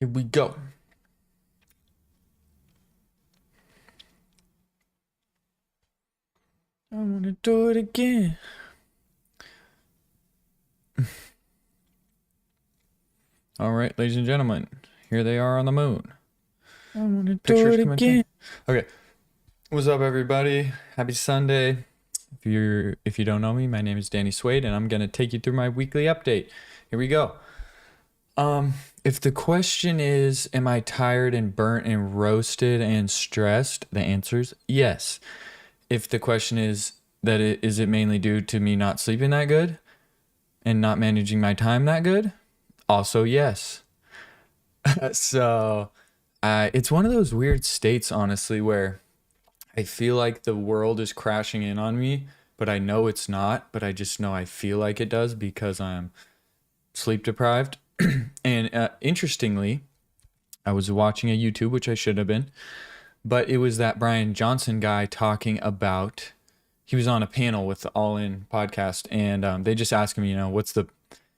Here we go. I want to do it again. All right, ladies and gentlemen, here they are on the moon. I want to do it again. Okay, what's up, everybody? Happy Sunday. If you don't know me, my name is Danny Swade, and I'm gonna take you through my weekly update. Here we go. If the question is, am I tired and burnt and roasted and stressed? The answer's yes. If the question is is it mainly due to me not sleeping that good and not managing my time that good? Also yes. So, it's one of those weird states, honestly, where I feel like the world is crashing in on me, but I know it's not, but I just know I feel like it does because I'm sleep deprived. And interestingly, I was watching a YouTube, which I should have been, but it was that Brian Johnson guy talking about, he was on a panel with the All In podcast, and they just asked him, what's the,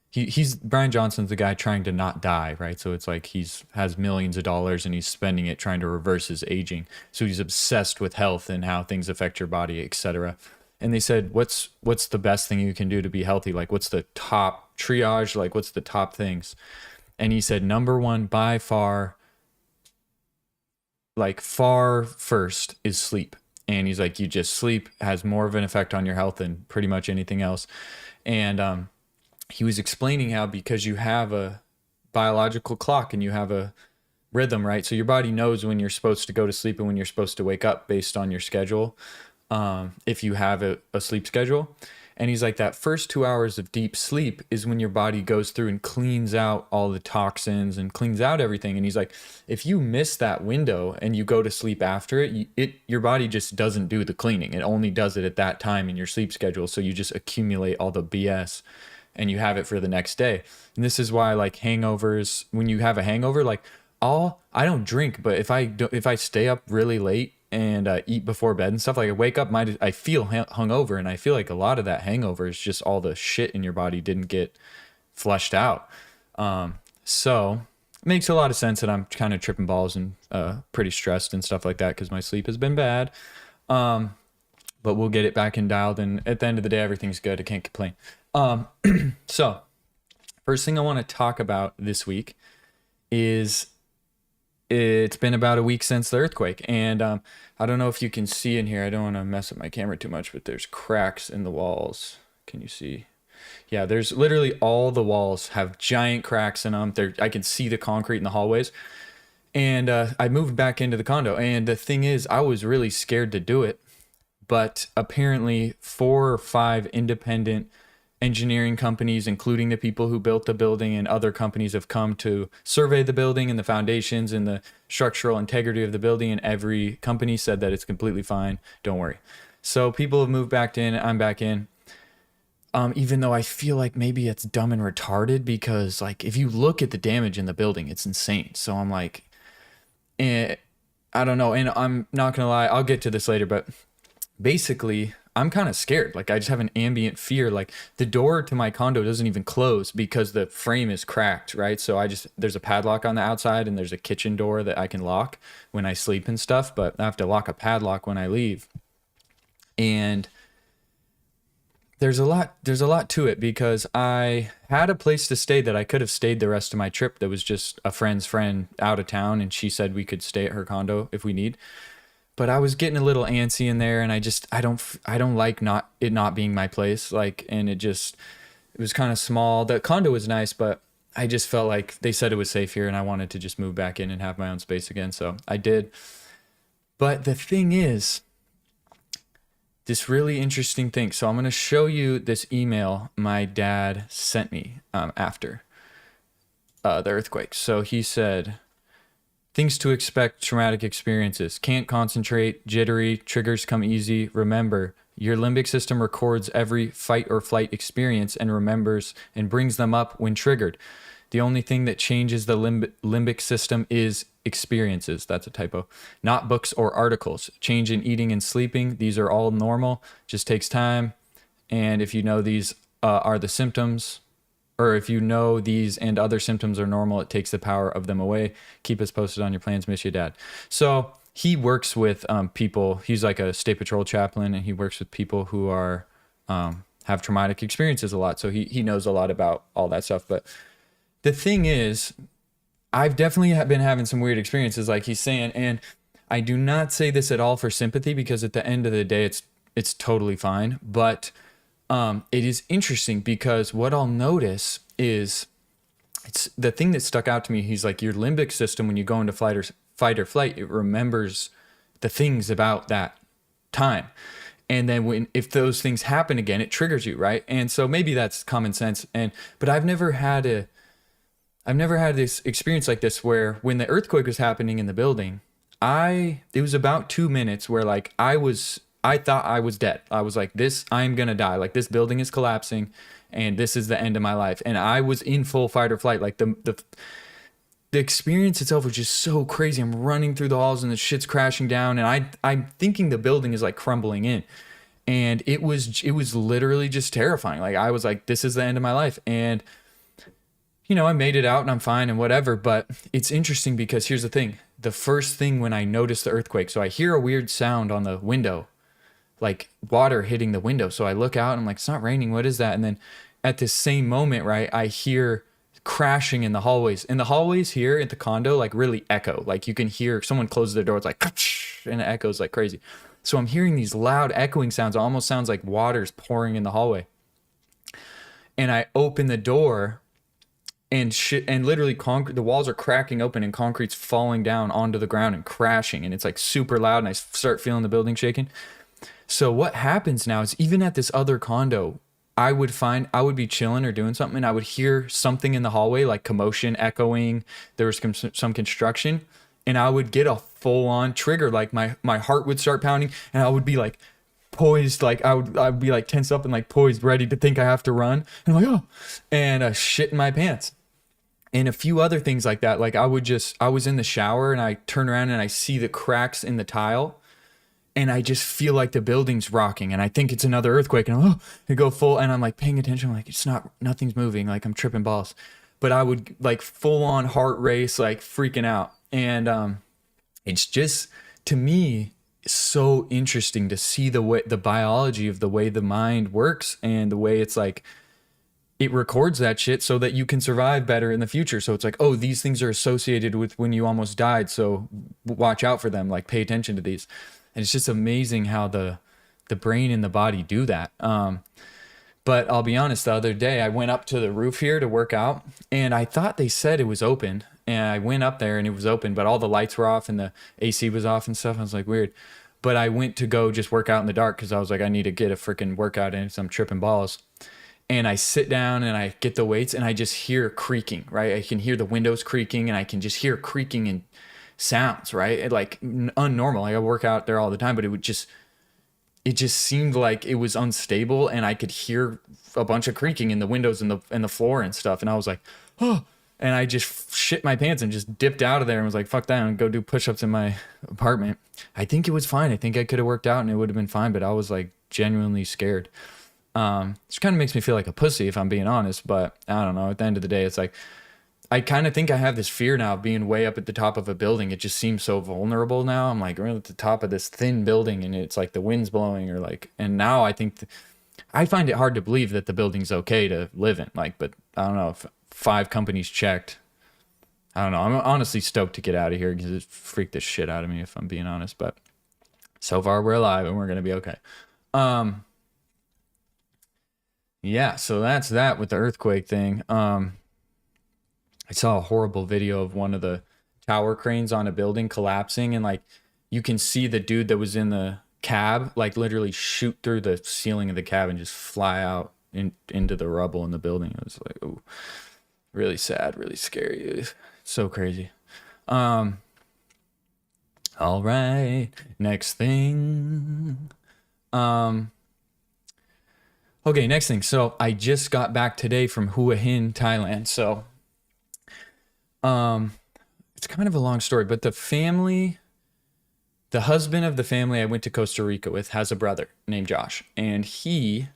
he's Brian Johnson's the guy trying to not die, right? So it's like has millions of dollars and he's spending it trying to reverse his aging. So he's obsessed with health and how things affect your body, etc. And they said, what's the best thing you can do to be healthy? Like, what's the top triage? Like, what's the top things? And he said, number one, by far, like far first, is sleep. And he's like, you just sleep has more of an effect on your health than pretty much anything else. And he was explaining how, because you have a biological clock and you have a rhythm, right? So your body knows when you're supposed to go to sleep and when you're supposed to wake up based on your schedule. If you have a sleep schedule. And he's like, that first 2 hours of deep sleep is when your body goes through and cleans out all the toxins and cleans out everything. And he's like, if you miss that window and you go to sleep after it, your body just doesn't do the cleaning. It only does it at that time in your sleep schedule. So you just accumulate all the BS and you have it for the next day. And this is why, like, hangovers, when you have a hangover, like, I don't drink, but if I stay up really late and eat before bed and stuff, like, I wake up, I feel hungover, and I feel like a lot of that hangover is just all the shit in your body didn't get flushed out. So it makes a lot of sense that I'm kind of tripping balls and pretty stressed and stuff like that because my sleep has been bad. But we'll get it back and dialed, and at the end of the day, everything's good. I can't complain. So first thing I want to talk about this week is, it's been about a week since the earthquake, and I don't know if you can see in here. I don't want to mess up my camera too much, but there's cracks in the walls. Can you see? Yeah, there's literally all the walls have giant cracks in them. I can see the concrete in the hallways. And I moved back into the condo, and the thing is, I was really scared to do it, but apparently 4 or 5 independent engineering companies, including the people who built the building, and other companies have come to survey the building and the foundations and the structural integrity of the building, and every company said that it's completely fine. Don't worry. So people have moved back in. I'm back in. Even though I feel like maybe it's dumb and retarded, because, like, if you look at the damage in the building, it's insane. So I'm like, I don't know. And I'm not gonna lie, I'll get to this later, but basically I'm kind of scared. Like, I just have an ambient fear. Like, the door to my condo doesn't even close because the frame is cracked, right? So there's a padlock on the outside, and there's a kitchen door that I can lock when I sleep and stuff, but I have to lock a padlock when I leave. And there's a lot to it, because I had a place to stay that I could have stayed the rest of my trip. That was just a friend's friend out of town, and she said we could stay at her condo if we need. But I was getting a little antsy in there, and I don't like it not being my place. Like, and it was kind of small. The condo was nice, but I just felt like they said it was safe here, and I wanted to just move back in and have my own space again. So I did. But the thing is, this really interesting thing. So I'm going to show you this email my dad sent me after the earthquake. So he said, things to expect, traumatic experiences. Can't concentrate, jittery, triggers come easy. Remember, your limbic system records every fight or flight experience and remembers and brings them up when triggered. The only thing that changes the limbic system is experiences. That's a typo. Not books or articles. Change in eating and sleeping. These are all normal. Just takes time. And if you know these are the symptoms, or if you know these and other symptoms are normal, it takes the power of them away. Keep us posted on your plans. Miss you, Dad. So he works with people. He's like a state patrol chaplain, and he works with people who are have traumatic experiences a lot. So he knows a lot about all that stuff. But the thing is, I've definitely been having some weird experiences, like he's saying, and I do not say this at all for sympathy, because at the end of the day, it's totally fine. But it is interesting, because what I'll notice is, it's the thing that stuck out to me. He's like, your limbic system, when you go into fight or flight, it remembers the things about that time. And then if those things happen again, it triggers you, right? And so maybe that's common sense. But I've never had this experience like this, where when the earthquake was happening in the building, it was about 2 minutes where like I thought I was dead. I was like, I'm going to die. Like, this building is collapsing and this is the end of my life. And I was in full fight or flight. Like the experience itself was just so crazy. I'm running through the halls and the shit's crashing down, and I'm thinking the building is like crumbling in. And it was literally just terrifying. Like, I was like, this is the end of my life. And I made it out and I'm fine and whatever. But it's interesting, because here's the thing. The first thing when I noticed the earthquake, so I hear a weird sound on the window, like water hitting the window. So I look out and I'm like, it's not raining. What is that? And then at the same moment, right, I hear crashing in the hallways. And the hallways here at the condo like really echo. Like, you can hear someone close their door. It's like, and it echoes like crazy. So I'm hearing these loud echoing sounds. It almost sounds like water's pouring in the hallway. And I open the door, and literally the walls are cracking open and concrete's falling down onto the ground and crashing. And it's like super loud, and I start feeling the building shaking. So what happens now is, even at this other condo, I would be chilling or doing something, and I would hear something in the hallway, like commotion, echoing. There was some construction, and I would get a full on trigger. Like my heart would start pounding, and I would be like poised, like I would be like tense up and like poised, ready to think I have to run. And I'm like, oh, and shit in my pants. And a few other things like that. Like, I was in the shower, and I turn around and I see the cracks in the tile, and I just feel like the building's rocking, and I think it's another earthquake, and I go full, and I'm like paying attention. I'm like, nothing's moving. Like, I'm tripping balls. But I would like full on heart race, like freaking out. And it's just, to me, so interesting to see the biology of the way the mind works, and the way it's like, it records that shit so that you can survive better in the future. So it's like, oh, these things are associated with when you almost died, so watch out for them. Like, pay attention to these. And it's just amazing how the brain and the body do that. But I'll be honest, the other day I went up to the roof here to work out, and I thought they said it was open. And I went up there and it was open, but all the lights were off and the AC was off and stuff. I was like, weird. But I went to go just work out in the dark, because I was like, I need to get a freaking workout in, so I'm tripping balls. And I sit down and I get the weights, and I just hear creaking, right? I can hear the windows creaking, and I can just hear creaking and sounds, right? Like, unnormal. Like, I work out there all the time, but it just seemed like it was unstable, and I could hear a bunch of creaking in the windows and the floor and stuff. And I was like, oh, and I just shit my pants and just dipped out of there and was like, fuck that, and go do push-ups in my apartment. I think it was fine. I think I could have worked out and it would have been fine, but I was like genuinely scared. Which kind of makes me feel like a pussy, if I'm being honest, but I don't know. At the end of the day, it's like, I kind of think I have this fear now of being way up at the top of a building. It just seems so vulnerable now. I'm like, we're at the top of this thin building, and it's like the wind's blowing, or like, and now I think I find it hard to believe that the building's okay to live in. Like, but I don't know, if 5 companies checked. I don't know. I'm honestly stoked to get out of here, because it freaked the shit out of me, if I'm being honest. But so far we're alive and we're going to be okay. Yeah, so that's that with the earthquake thing. I saw a horrible video of one of the tower cranes on a building collapsing, and like, you can see the dude that was in the cab like literally shoot through the ceiling of the cab and just fly out into the rubble in the building. It was like, oh, really sad, really scary. It was so crazy. All right, next thing. Okay, next thing. So I just got back today from Hua Hin, Thailand. So it's kind of a long story, but the husband of the family I went to Costa Rica with has a brother named Josh, and he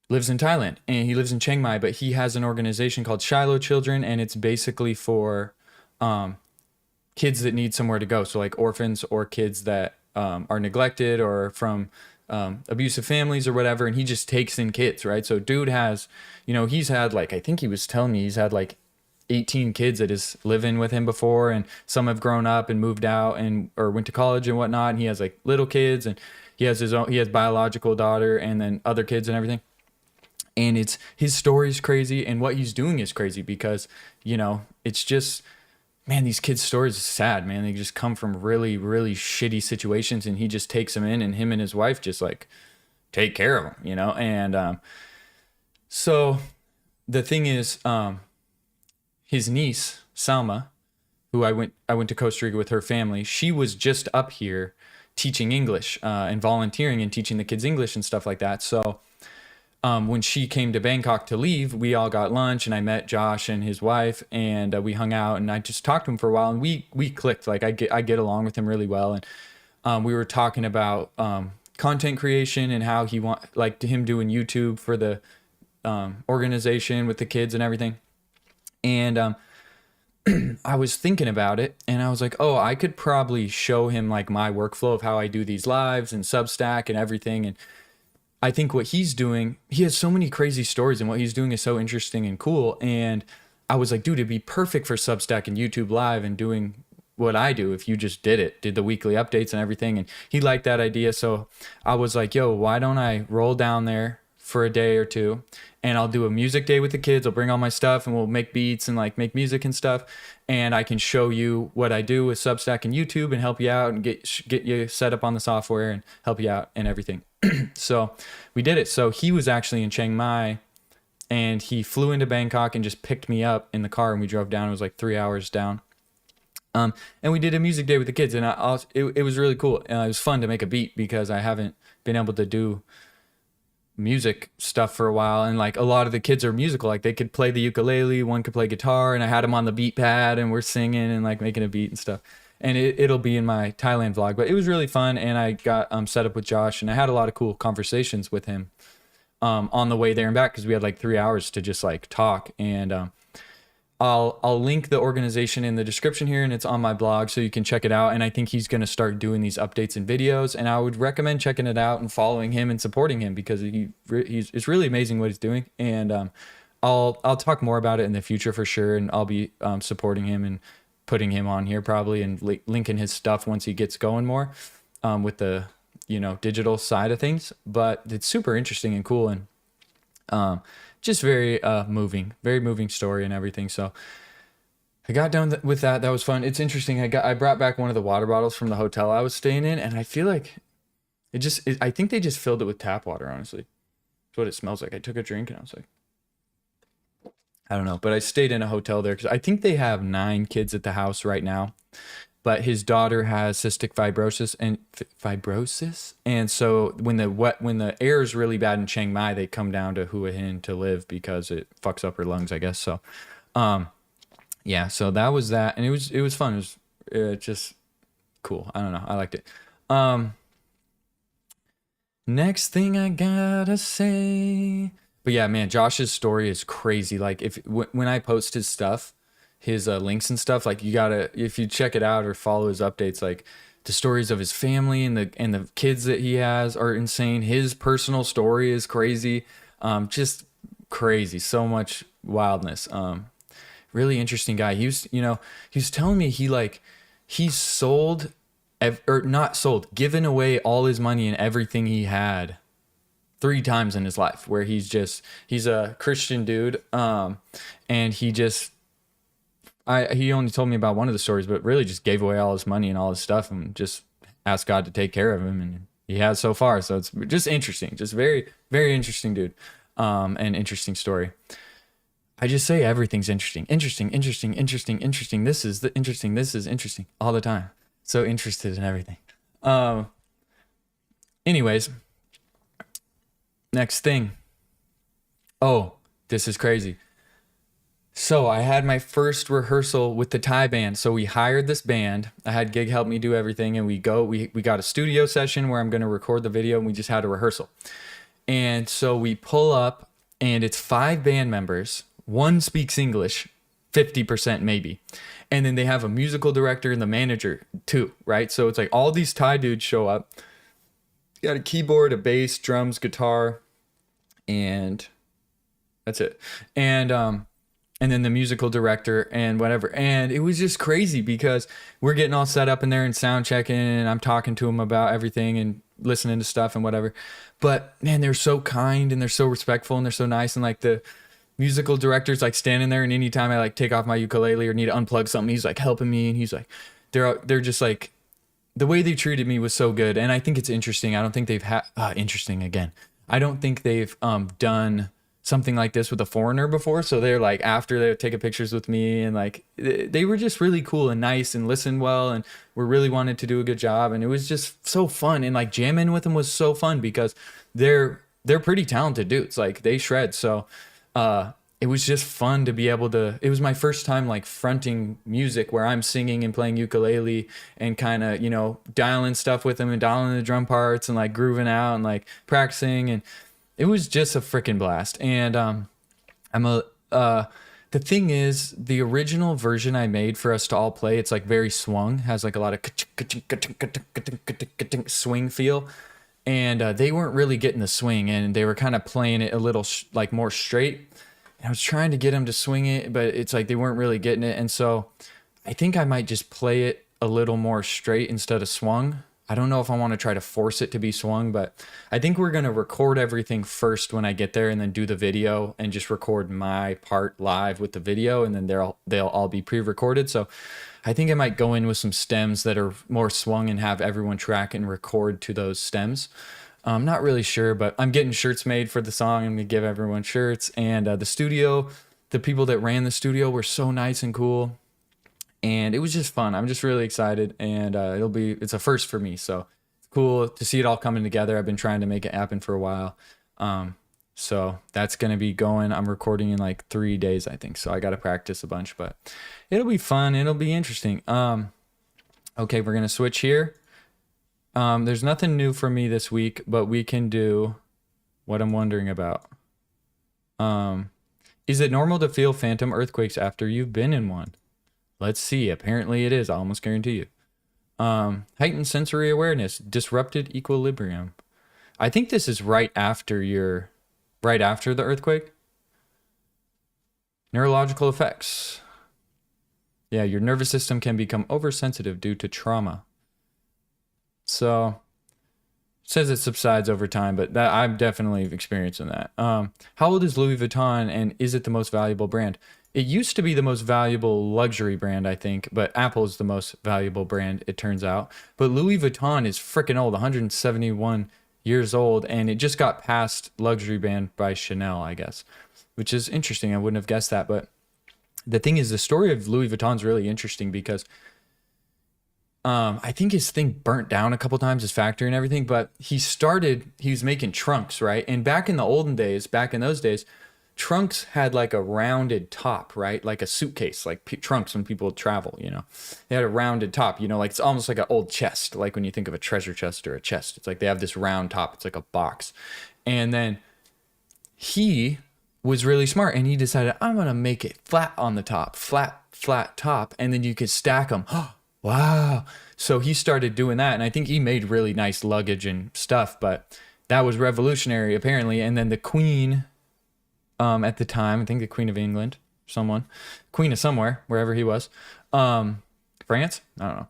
lives in Thailand, and he lives in Chiang Mai, but he has an organization called Shiloh Children, and it's basically for kids that need somewhere to go. So like orphans or kids that are neglected or from abusive families or whatever. And he just takes in kids, right? So dude has, he's had like, I think he was telling me he's had like 18 kids that is living with him before, and some have grown up and moved out and or went to college and whatnot. And he has like little kids, and he has biological daughter and then other kids and everything. And it's his story's crazy, and what he's doing is crazy because, it's just, man, these kids' stories are sad, man. They just come from really, really shitty situations, and he just takes them in, and him and his wife just like take care of them, And so the thing is, his niece Salma, who I went to Costa Rica with her family, she was just up here teaching English and volunteering and teaching the kids English and stuff like that. So when she came to Bangkok to leave, we all got lunch, and I met Josh and his wife, and we hung out, and I just talked to him for a while, and we clicked. Like I get along with him really well, and we were talking about content creation and how he to him doing YouTube for the organization with the kids and everything. And I was thinking about it, and I was like, oh, I could probably show him like my workflow of how I do these lives and Substack and everything. And I think what he's doing, he has so many crazy stories, and what he's doing is so interesting and cool. And I was like, dude, it'd be perfect for Substack and YouTube Live and doing what I do if you just did the weekly updates and everything. And he liked that idea. So I was like, yo, why don't I roll down there for a day or two, and I'll do a music day with the kids. I'll bring all my stuff, and we'll make beats and like make music and stuff. And I can show you what I do with Substack and YouTube and help you out and get you set up on the software and help you out and everything. So we did it. So he was actually in Chiang Mai, and he flew into Bangkok and just picked me up in the car, and we drove down. It was like 3 hours down. And we did a music day with the kids, and it was really cool. It was fun to make a beat because I haven't been able to do music stuff for a while, and like a lot of the kids are musical. Like they could play the ukulele, one could play guitar, and I had them on the beat pad, and we're singing and like making a beat and stuff. And it'll be in my Thailand vlog, but it was really fun. And I got set up with Josh, and I had a lot of cool conversations with him on the way there and back, because we had like 3 hours to just like talk. And I'll link the organization in the description here, and it's on my blog, so you can check it out. And I think he's going to start doing these updates and videos, and I would recommend checking it out and following him and supporting him, because it's really amazing what he's doing. And I'll talk more about it in the future for sure, and I'll be supporting him and putting him on here probably, and linking his stuff once he gets going more with the digital side of things. But it's super interesting and cool, and just very moving story and everything. So I got done with that. That was fun. It's interesting. I brought back one of the water bottles from the hotel I was staying in, and I feel like I think they just filled it with tap water, honestly. That's what it smells like. I took a drink and I was like, I don't know, but I stayed in a hotel there because I think they have 9 kids at the house right now, but his daughter has cystic fibrosis, and so when the air is really bad in Chiang Mai, they come down to Hua Hin to live because it fucks up her lungs, I guess. So, yeah, so that was that, and it was fun. It was just cool. I don't know, I liked it. Next thing I gotta say. But yeah, man, Josh's story is crazy. Like when I post his stuff, his links and stuff, like if you check it out or follow his updates, like the stories of his family and the kids that he has are insane. His personal story is crazy. Just crazy. So much wildness. Really interesting guy. He was telling me he sold or not sold, given away all his money and everything he had 3 times in his life, where he's a Christian dude. And he only told me about one of the stories, but really just gave away all his money and all his stuff and just asked God to take care of him. And he has so far. So it's just interesting, just very, very interesting dude. And interesting story. I just say everything's interesting. This is interesting all the time. So interested in everything. Anyways, next thing. Oh, this is crazy. So I had my first rehearsal with the Thai band. So we hired this band. I had Gig help me do everything, and we got a studio session where I'm going to record the video, and we just had a rehearsal. And so we pull up, and it's 5 band members. One speaks English, 50% maybe. And then they have a musical director and the manager too, right? So it's like all these Thai dudes show up. You got a keyboard, a bass, drums, guitar, and that's it. And then the musical director and whatever. And it was just crazy because we're getting all set up in there and sound checking, and I'm talking to them about everything and listening to stuff and whatever. But man, they're so kind and they're so respectful and they're so nice. And like the musical director's like standing there, and anytime I like take off my ukulele or need to unplug something, he's like helping me, and he's like, they're just like, the way they treated me was so good. And I think it's interesting. I don't think they've had interesting again. I don't think they've done something like this with a foreigner before. So they're like, after they're taking pictures with me, and like they were just really cool and nice and listened well, and were really wanted to do a good job. And it was just so fun. And like jamming with them was so fun because they're pretty talented dudes. Like they shred. So it was just fun to be able to, it was my first time like fronting music where I'm singing and playing ukulele and kind of, you know, dialing stuff with them and dialing the drum parts and like grooving out and like practicing. And it was just a freaking blast. And the thing is, the original version I made for us to all play, it's like very swung, has like a lot of swing feel. And they weren't really getting the swing, and they were kind of playing it a little like more straight. And I was trying to get them to swing it, but it's like they weren't really getting it. And so I think I might just play it a little more straight instead of swung. I don't know if I want to try to force it to be swung, but I think we're going to record everything first when I get there, and then do the video and just record my part live with the video, and then they'll all be pre-recorded. So I think I might go in with some stems that are more swung and have everyone track and record to those stems. I'm not really sure, but I'm getting shirts made for the song. I'm going to give everyone shirts. And the studio, the people that ran the studio were so nice and cool. And it was just fun. I'm just really excited. And it's a first for me. So it's cool to see it all coming together. I've been trying to make it happen for a while. So that's going to be going. I'm recording in like 3 days, I think. So I got to practice a bunch, but it'll be fun. It'll be interesting. Okay, we're going to switch here. There's nothing new for me this week, but we can do what I'm wondering about. Is it normal to feel phantom earthquakes after you've been in one? Let's see. Apparently it is. I almost guarantee you. Heightened sensory awareness, disrupted equilibrium. I think this is right after the earthquake. Neurological effects. Yeah, your nervous system can become oversensitive due to trauma. So it says it subsides over time, but that I'm definitely experiencing that. How old is Louis Vuitton, and is it the most valuable brand? It used to be the most valuable luxury brand, I think, but Apple is the most valuable brand, it turns out. But Louis Vuitton is freaking old, 171 years old, and it just got past luxury brand by Chanel, I guess, which is interesting. I wouldn't have guessed that. But the thing is, the story of Louis Vuitton is really interesting because I think his thing burnt down a couple times, his factory and everything, but he was making trunks, right? And back in those days, trunks had like a rounded top, right? Like a suitcase, like trunks when people travel, you know, they had a rounded top, you know, like it's almost like an old chest. Like when you think of a treasure chest or a chest, it's like they have this round top. It's like a box. And then he was really smart, and he decided, I'm going to make it flat on the top, flat top. And then you could stack them. Wow. So he started doing that, and I think he made really nice luggage and stuff, but that was revolutionary apparently. And then the Queen, at the time, I think the Queen of England, Queen of somewhere, wherever he was, France, I don't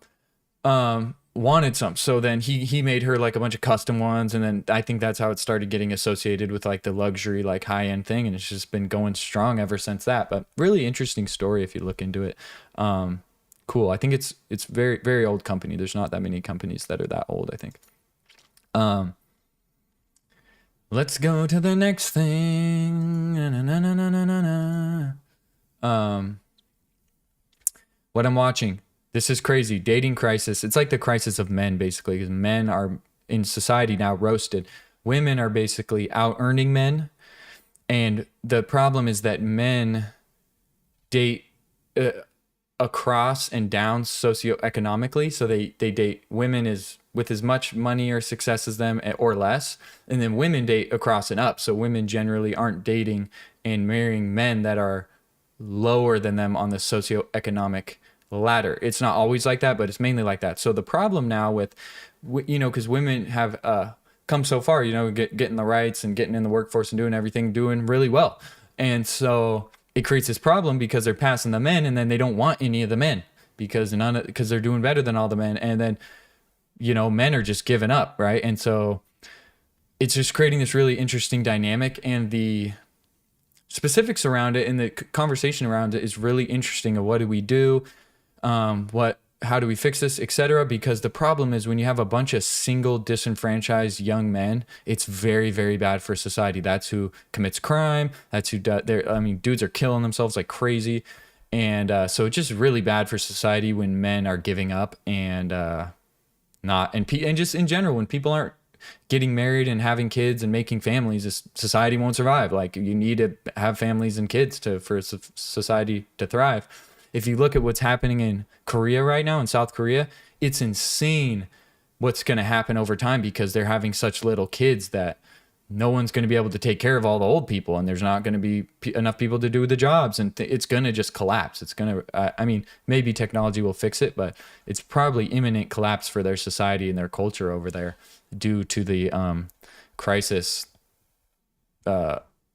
know, wanted some. So then he made her like a bunch of custom ones, and then I think that's how it started getting associated with like the luxury, like high end thing, and it's just been going strong ever since that. But really interesting story if you look into it. Cool. I think it's very, very old company. There's not that many companies that are that old, I think. Let's go to the next thing. What I'm watching. This is crazy. Dating crisis. It's like the crisis of men, basically, because men are in society now roasted. Women are basically out earning men. And the problem is that men date across and down socioeconomically. So they date women as with as much money or success as them or less, and then women date across and up. So women generally aren't dating and marrying men that are lower than them on the socioeconomic ladder. It's not always like that, but it's mainly like that. So the problem now with, because women have come so far, getting the rights and getting in the workforce and doing everything, doing really well. And so it creates this problem because they're passing the men, and then they don't want any of the men because they're doing better than all the men. And then, men are just giving up, right? And so it's just creating this really interesting dynamic, and the specifics around it and the conversation around it is really interesting. Of what do we do? How do we fix this, etc. Because the problem is when you have a bunch of single disenfranchised young men, it's very, very bad for society. That's who commits crime. That's who dudes are killing themselves like crazy. And so it's just really bad for society when men are giving up and just in general, when people aren't getting married and having kids and making families, this society won't survive. Like, you need to have families and kids for society to thrive. If you look at what's happening in Korea right now, in South Korea, it's insane what's going to happen over time because they're having such little kids that no one's going to be able to take care of all the old people, and there's not going to be enough people to do the jobs, and it's going to just collapse. It's going to, maybe technology will fix it, but it's probably imminent collapse for their society and their culture over there due to the crisis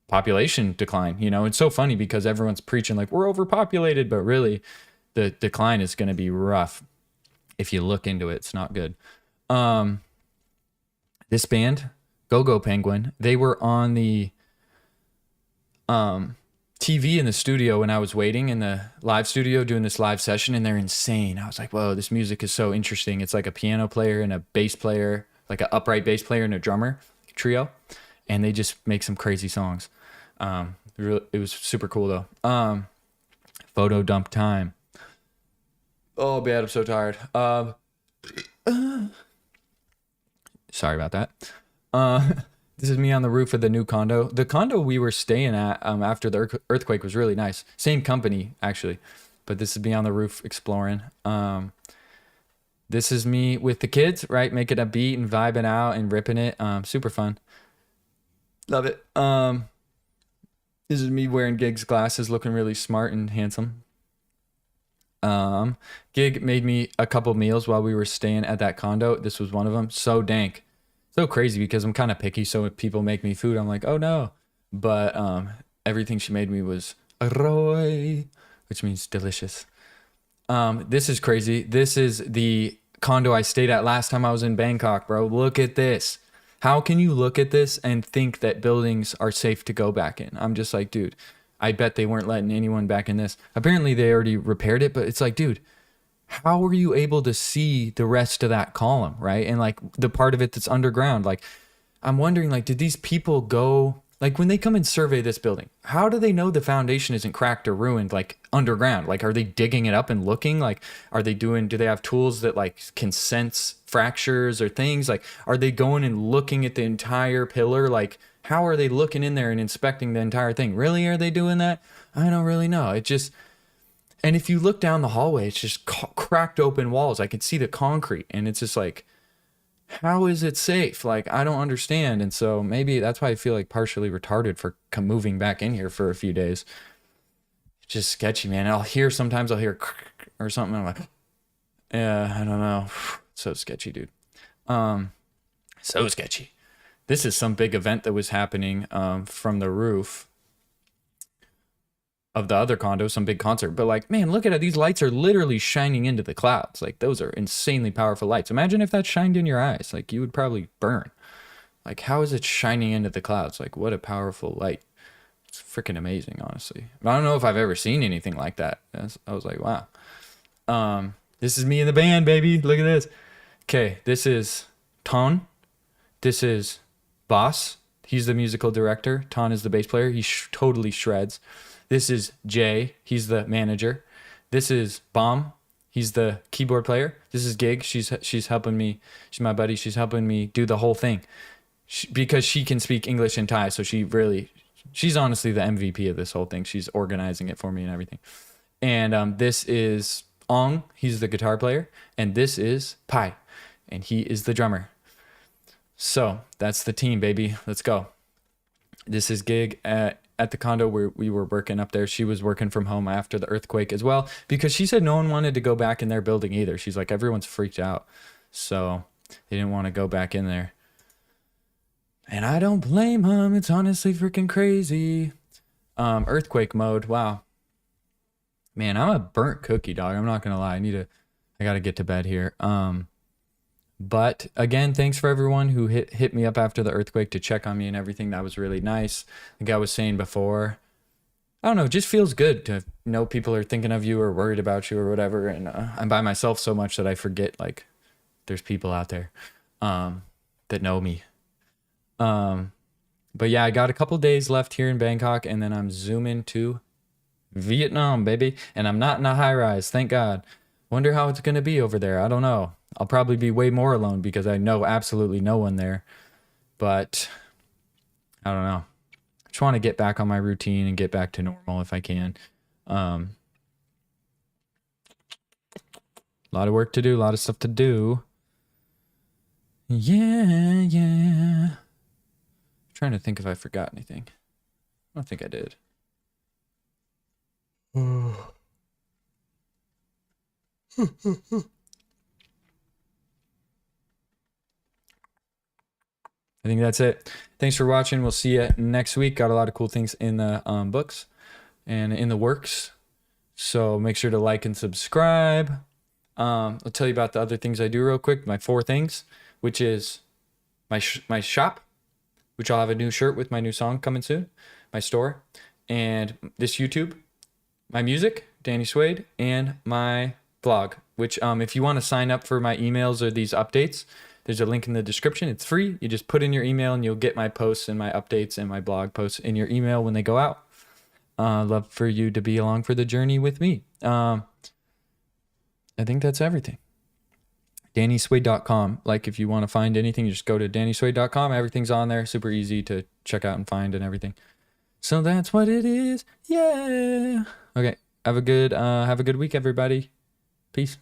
population decline. It's so funny because everyone's preaching like we're overpopulated, but really the decline is going to be rough. If you look into it, it's not good. This band, Go-Go Penguin, they were on the TV in the studio when I was waiting in the live studio doing this live session, and they're insane. I was like, whoa, this music is so interesting. It's like a piano player and a bass player, like an upright bass player and a drummer trio, and they just make some crazy songs. It was super cool though. Photo dump time. Oh, bad, I'm so tired. Sorry about that. This is me on the roof of the new condo. The condo we were staying at after the earthquake was really nice. Same company, actually. But this is me on the roof exploring. This is me with the kids, right? Making a beat and vibing out and ripping it. Super fun. Love it. This is me wearing Gig's glasses, looking really smart and handsome. Gig made me a couple meals while we were staying at that condo. This was one of them. So dank. So crazy because I'm kind of picky, so if people make me food, I'm like, oh no. But everything she made me was arroy, which means delicious. This is crazy. This is the condo I stayed at last time I was in Bangkok, bro. Look at this. How can you look at this and think that buildings are safe to go back in? I'm just like, dude, I bet they weren't letting anyone back in this. Apparently they already repaired it, but it's like, dude, how were you able to see the rest of that column, right? And like the part of it that's underground, like I'm wondering, like, did these people go, like when they come and survey this building, how do they know the foundation isn't cracked or ruined, like underground? Like, are they digging it up and looking? Like, do they have tools that like can sense fractures or things? Like, are they going and looking at the entire pillar? Like, how are they looking in there and inspecting the entire thing? Really, are they doing that? I don't really know. And if you look down the hallway, it's just cracked open walls. I can see the concrete, and it's just like, how is it safe? Like, I don't understand. And so maybe that's why I feel like partially retarded for moving back in here for a few days. It's just sketchy, man. Sometimes I'll hear or something. And I'm like, yeah, I don't know. So sketchy, dude. So sketchy. This is some big event that was happening from the roof of the other condo, some big concert. But like, man, look at it. These lights are literally shining into the clouds. Like, those are insanely powerful lights. Imagine if that shined in your eyes. Like, you would probably burn. Like, how is it shining into the clouds? Like, what a powerful light. It's freaking amazing, honestly. I don't know if I've ever seen anything like that. I was like, wow. This is me in the band, baby. Look at this. Okay, this is Ton. This is Boss. He's the musical director. Ton is the bass player. He totally shreds. This is Jay. He's the manager. This is Bomb. He's the keyboard player. This is Gig. She's helping me. She's my buddy. She's helping me do the whole thing because she can speak English and Thai. So she's honestly the MVP of this whole thing. She's organizing it for me and everything. And this is Ong. He's the guitar player. And this is Pai. And he is the drummer. So that's the team, baby. Let's go. This is gig at the condo where we were working up there. She was working from home after the earthquake as well, because she said no one wanted to go back in their building either. She's like, everyone's freaked out. So they didn't want to go back in there. And I don't blame them. It's honestly freaking crazy. Earthquake mode. Wow. Man, I'm a burnt cookie, dog. I'm not going to lie. I got to get to bed here. But again, thanks for everyone who hit me up after the earthquake to check on me and everything. That was really nice. Like I was saying before, I don't know, it just feels good to know people are thinking of you or worried about you or whatever. And I'm by myself so much that I forget, like, there's people out there that know me. But yeah, I got a couple days left here in Bangkok, and then I'm zooming to Vietnam, baby. And I'm not in a high rise, thank God. Wonder how it's going to be over there. I don't know. I'll probably be way more alone because I know absolutely no one there. But I don't know. I just want to get back on my routine and get back to normal if I can. A lot of work to do, a lot of stuff to do. Yeah. I'm trying to think if I forgot anything. I don't think I did. I think that's it. Thanks for watching. We'll see you next week. Got a lot of cool things in the books and in the works. So make sure to like and subscribe. I'll tell you about the other things I do real quick. My 4 things, which is my shop, which I'll have a new shirt with my new song coming soon. My store. And this YouTube. My music, Danny Suede. And my blog, which if you want to sign up for my emails or these updates, there's a link in the description. It's free. You just put in your email and you'll get my posts and my updates and my blog posts in your email when they go out. Love for you to be along for the journey with me. I think that's everything. DannySuede.com. Like if you want to find anything, you just go to DannySuede.com. Everything's on there. Super easy to check out and find and everything. So that's what it is. Yeah. Okay. Have a good week, everybody. Peace.